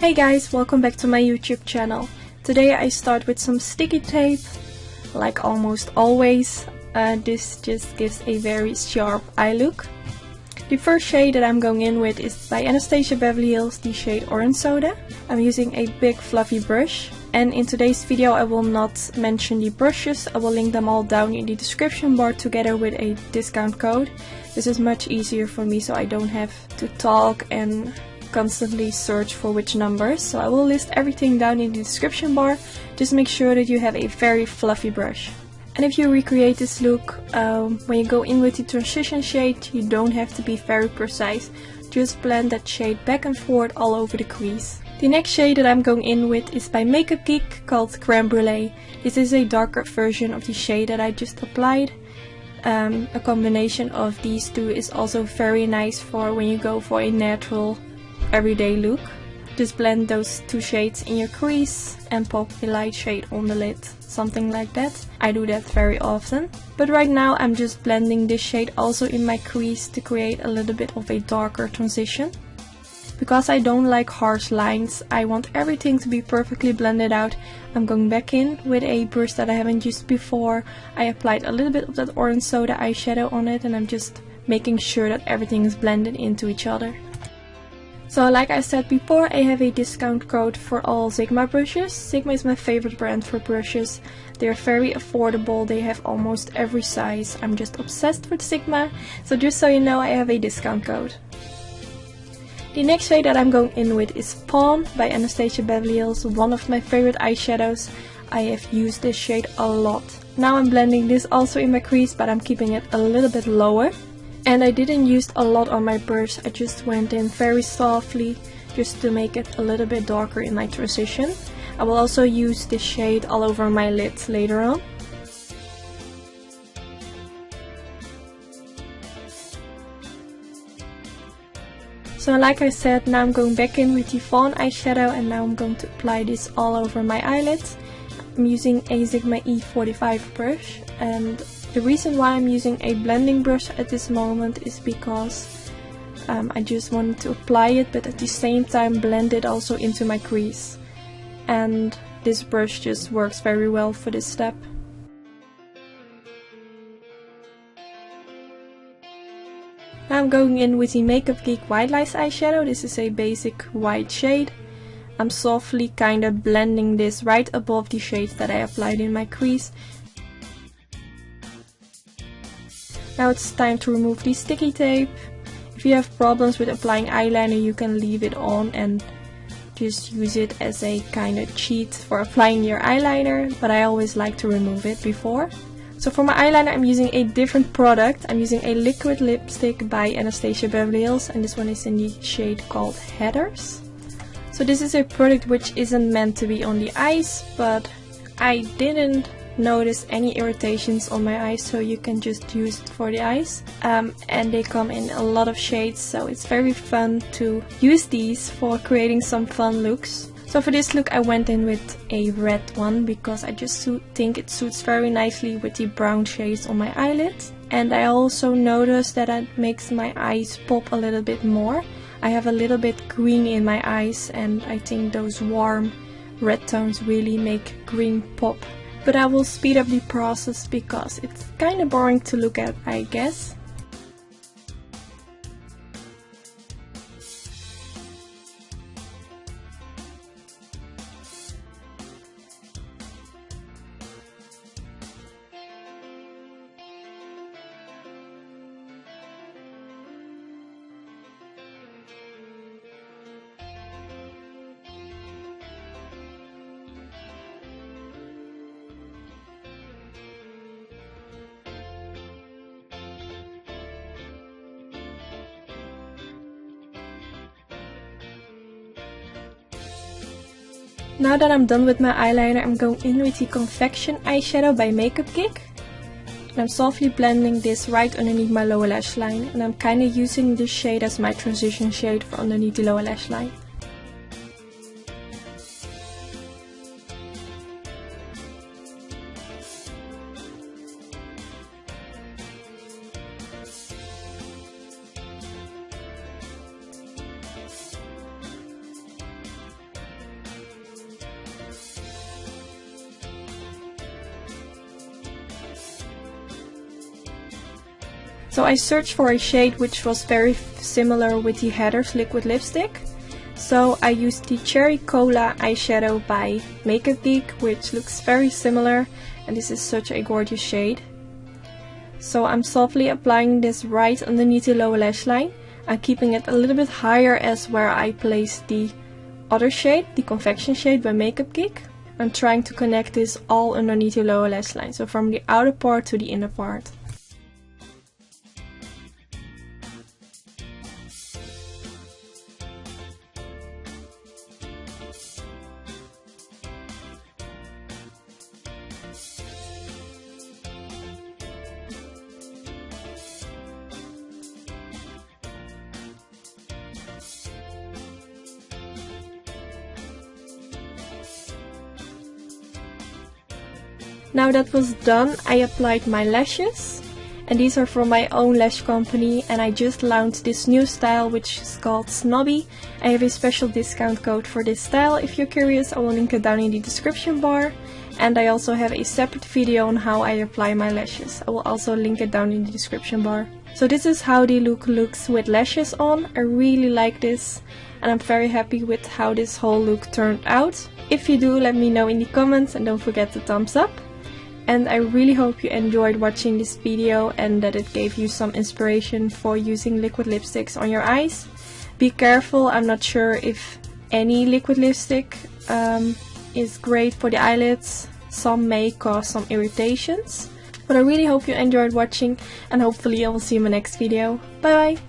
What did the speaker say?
Hey guys, welcome back to my YouTube channel. Today I start with some sticky tape, like almost always. This just gives a very sharp eye look. The first shade that I'm going in with is by Anastasia Beverly Hills, the shade Orange Soda. I'm using a big fluffy brush. And in today's video I will not mention the brushes, I will link them all down in the description bar together with a discount code. This is much easier for me so I don't have to talk and constantly search for which numbers. So I will list everything down in the description bar. Just make sure that you have a very fluffy brush. And if you recreate this look, when you go in with the transition shade, you don't have to be very precise. Just blend that shade back and forth all over the crease. The next shade that I'm going in with is by Makeupgeek called Creme Brulee. This is a darker version of the shade that I just applied. A combination of these two is also very nice for when you go for a natural everyday look. Just blend those two shades in your crease and pop a light shade on the lid, something like that. I do that very often. But right now I'm just blending this shade also in my crease to create a little bit of a darker transition. Because I don't like harsh lines, I want everything to be perfectly blended out. I'm going back in with a brush that I haven't used before. I applied a little bit of that Orange Soda eyeshadow on it and I'm just making sure that everything is blended into each other. So like I said before, I have a discount code for all ZOEVA brushes. ZOEVA is my favorite brand for brushes. They are very affordable, they have almost every size. I'm just obsessed with ZOEVA, so just so you know I have a discount code. The next shade that I'm going in with is Fawn by Anastasia Beverly Hills, one of my favorite eyeshadows. I have used this shade a lot. Now I'm blending this also in my crease, but I'm keeping it a little bit lower. And I didn't use a lot on my brush, I just went in very softly just to make it a little bit darker in my transition. I will also use this shade all over my lids later on. So like I said, now I'm going back in with the Fawn eyeshadow and now I'm going to apply this all over my eyelids. I'm using a ZOEVA E45 brush, and the reason why I'm using a blending brush at this moment is because I just wanted to apply it but at the same time blend it also into my crease. And this brush just works very well for this step. Now I'm going in with the Makeupgeek White Lies eyeshadow. This is a basic white shade. I'm softly kind of blending this right above the shades that I applied in my crease. Now it's time to remove the sticky tape. If you have problems with applying eyeliner, you can leave it on and just use it as a kind of cheat for applying your eyeliner, but I always like to remove it before. So for my eyeliner I'm using a different product. I'm using a liquid lipstick by Anastasia Beverly Hills and this one is in the shade called Heathers. So this is a product which isn't meant to be on the eyes, but I didn't notice any irritations on my eyes, so you can just use it for the eyes. And they come in a lot of shades, so it's very fun to use these for creating some fun looks. So for this look I went in with a red one because I just think it suits very nicely with the brown shades on my eyelids. And I also noticed that it makes my eyes pop a little bit more. I have a little bit green in my eyes and I think those warm red tones really make green pop. But I will speed up the process because it's kind of boring to look at, I guess. Now that I'm done with my eyeliner, I'm going in with the Confection eyeshadow by Makeupgeek. And I'm softly blending this right underneath my lower lash line. And I'm kind of using this shade as my transition shade for underneath the lower lash line. So I searched for a shade which was very similar with the Heathers liquid lipstick. So I used the Cherry Cola eyeshadow by Makeupgeek, which looks very similar, and this is such a gorgeous shade. So I'm softly applying this right underneath the lower lash line. I'm keeping it a little bit higher as where I placed the other shade, the Confection shade by Makeupgeek. I'm trying to connect this all underneath the lower lash line, so from the outer part to the inner part. Now that was done, I applied my lashes, and these are from my own lash company, and I just launched this new style which is called Snobby. I have a special discount code for this style. If you're curious, I will link it down in the description bar, and I also have a separate video on how I apply my lashes. I will also link it down in the description bar. So this is how the look looks with lashes on. I really like this, and I'm very happy with how this whole look turned out. If you do, let me know in the comments, and don't forget to thumbs up. And I really hope you enjoyed watching this video and that it gave you some inspiration for using liquid lipsticks on your eyes. Be careful, I'm not sure if any liquid lipstick is great for the eyelids. Some may cause some irritations. But I really hope you enjoyed watching, and hopefully I will see you in my next video. Bye bye!